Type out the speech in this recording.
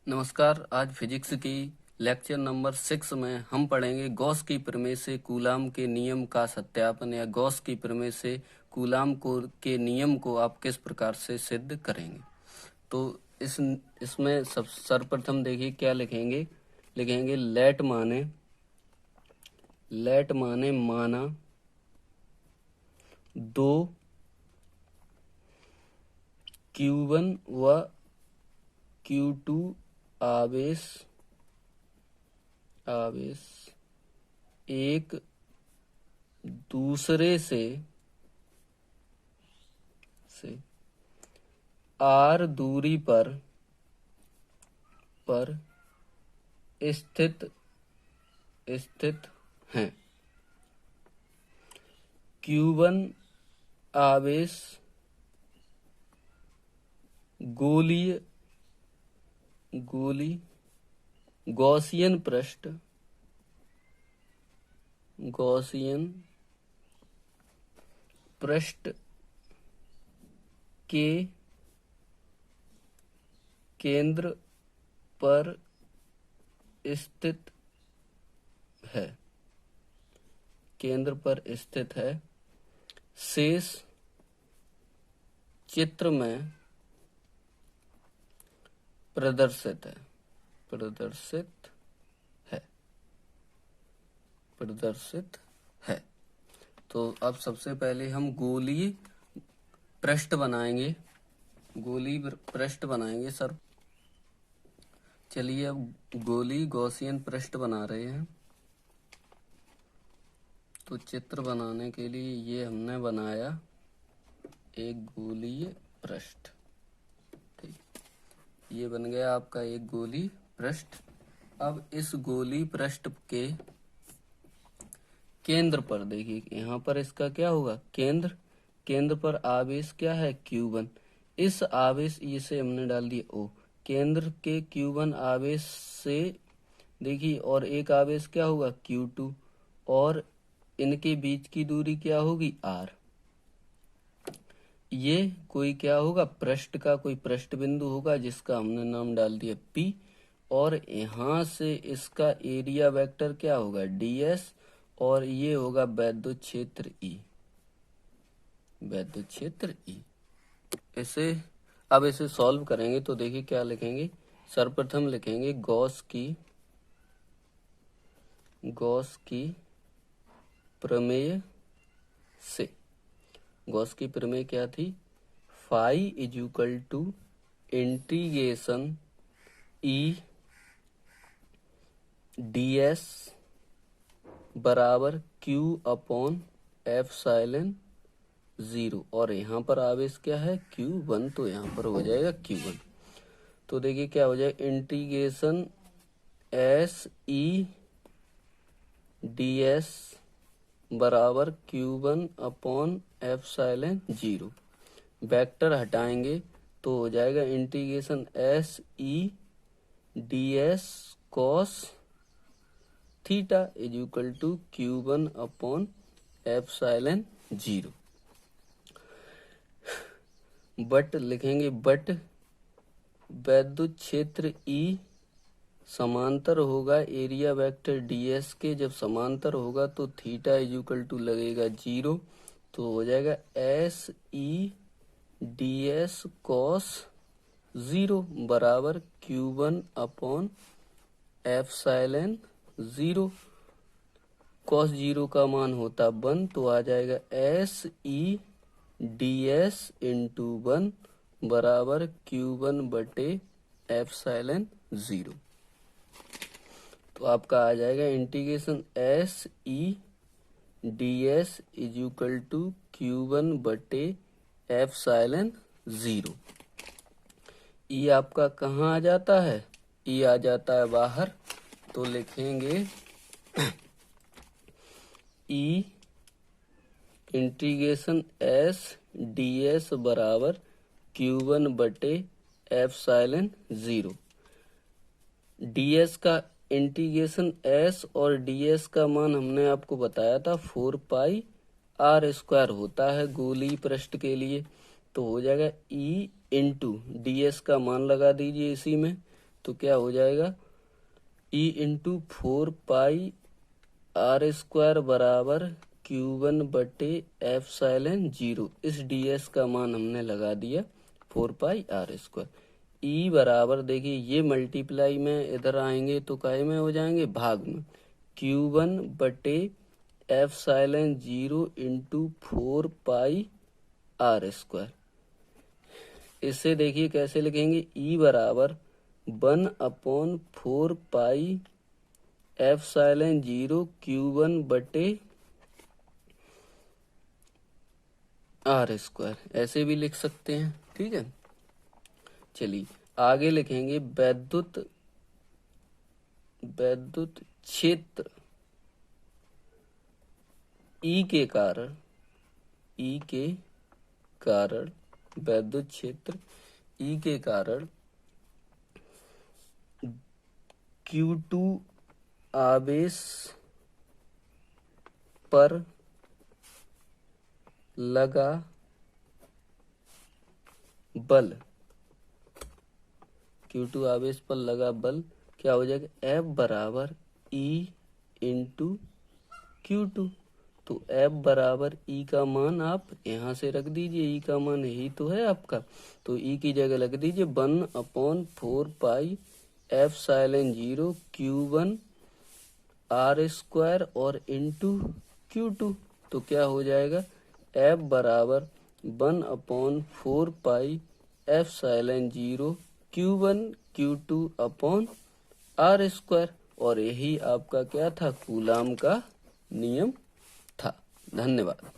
नमस्कार। आज फिजिक्स की लेक्चर नंबर 6 में हम पढ़ेंगे गॉस की प्रमेय से कूलाम के नियम का सत्यापन या गॉस की प्रमेय से कूलाम को के नियम को आप किस प्रकार से सिद्ध करेंगे। तो इसमें सर्वप्रथम देखिए क्या लिखेंगे। लेट माने माना दो Q1 व Q2 आवेश एक दूसरे से r दूरी पर स्थित हैं। Q1 आवेश गोलीय गॉसियन पृष्ठ के केंद्र पर स्थित है। शेष चित्र में प्रदर्शित है। तो अब सबसे पहले हम गोलीय पृष्ठ बनाएंगे सर। चलिए अब गोलीय गॉसियन पृष्ठ बना रहे हैं। तो चित्र बनाने के लिए ये हमने बनाया एक गोलीय पृष्ठ। ठीक, ये बन गया आपका एक गोलीय पृष्ठ। अब इस गोलीय पृष्ठ के केंद्र पर देखिए, यहाँ पर इसका क्या होगा, केंद्र पर आवेश क्या है, Q1। इस आवेश इसे हमने डाल दिया O। केंद्र के Q1 आवेश से देखिए और एक आवेश क्या होगा, Q2, और इनके बीच की दूरी क्या होगी, R। ये कोई क्या होगा, पृष्ठ का कोई पृष्ठ बिंदु होगा जिसका हमने नाम डाल दिया P। और यहाँ से इसका एरिया वेक्टर क्या होगा, DS, और ये होगा वैद्युत क्षेत्र E। अब इसे सॉल्व करेंगे तो देखिए क्या लिखेंगे। सर्वप्रथम लिखेंगे गॉस की प्रमेय से। गॉस की प्रमेय क्या थी, phi equal to integration E ds बराबर Q अपॉन एप्सिलॉन 0। और यहाँ पर आवेश क्या है, Q1, तो यहाँ पर हो जाएगा Q1। तो देखिए क्या हो जाएगा, इंटीग्रेशन SE ds बराबर Q1 अपॉन एप्सिलॉन 0। वेक्टर हटाएंगे तो हो जाएगा integration SE ds cos theta is equal to Q1 upon epsilon 0। But लिखेंगे वैद्युत क्षेत्र E समांतर होगा एरिया वेक्टर DS के। जब समांतर होगा तो थीटा इज इक्वल टू लगेगा 0। तो हो जाएगा SE ds cos 0 बराबर Q1 अपॉन एप्सिलॉन 0। cos 0 का मान होता 1, तो आ जाएगा SE ds इंटू 1 बराबर Q1 बटे एप्सिलॉन 0। तो आपका आ जाएगा integration SE ds is equal to Q1 बटे एप्सिलॉन 0। E आपका कहाँ आ जाता है, E आ जाता है बाहर। तो लिखेंगे E इंटीग्रेशन S ds बराबर Q1 बटे एप्सिलॉन 0। ds का इंटीग्रेशन S और ds का मान हमने आपको बताया था 4 पाई r² होता है गोलीय पृष्ठ के लिए। तो हो जाएगा E इंटू ds का मान लगा दीजिए इसी में, तो क्या हो जाएगा E इंटू 4πr² बराबर Q1/ε0। इस ds का मान हमने लगा दिया 4πr²। E बराबर देखिए ये मल्टीप्लाई में इधर आएंगे तो काहे में हो जाएंगे, भाग में। Q1/ε0 into 4πr²। इससे देखिए कैसे लिखेंगे, E बराबर 1/4πε0 Q1/r², ऐसे भी लिख सकते हैं। ठीक है, चलिए आगे लिखेंगे वैद्युत क्षेत्र E के कारण वैद्युत क्षेत्र E के कारण Q2 आवेश पर लगा बल, Q2 आवेश पर लगा बल क्या हो जाएगा, F बराबर E इंटू Q2। तो F बराबर E का मान आप यहाँ से रख दीजिए, E का मान यही तो है आपका, तो E की जगह रख दीजिए 1/4πε0 Q1r² और इंटू Q2। तो क्या हो जाएगा, F बराबर 1/4πε0 Q1 Q2/r²। और यही आपका क्या था, कूलाम का नियम था। धन्यवाद।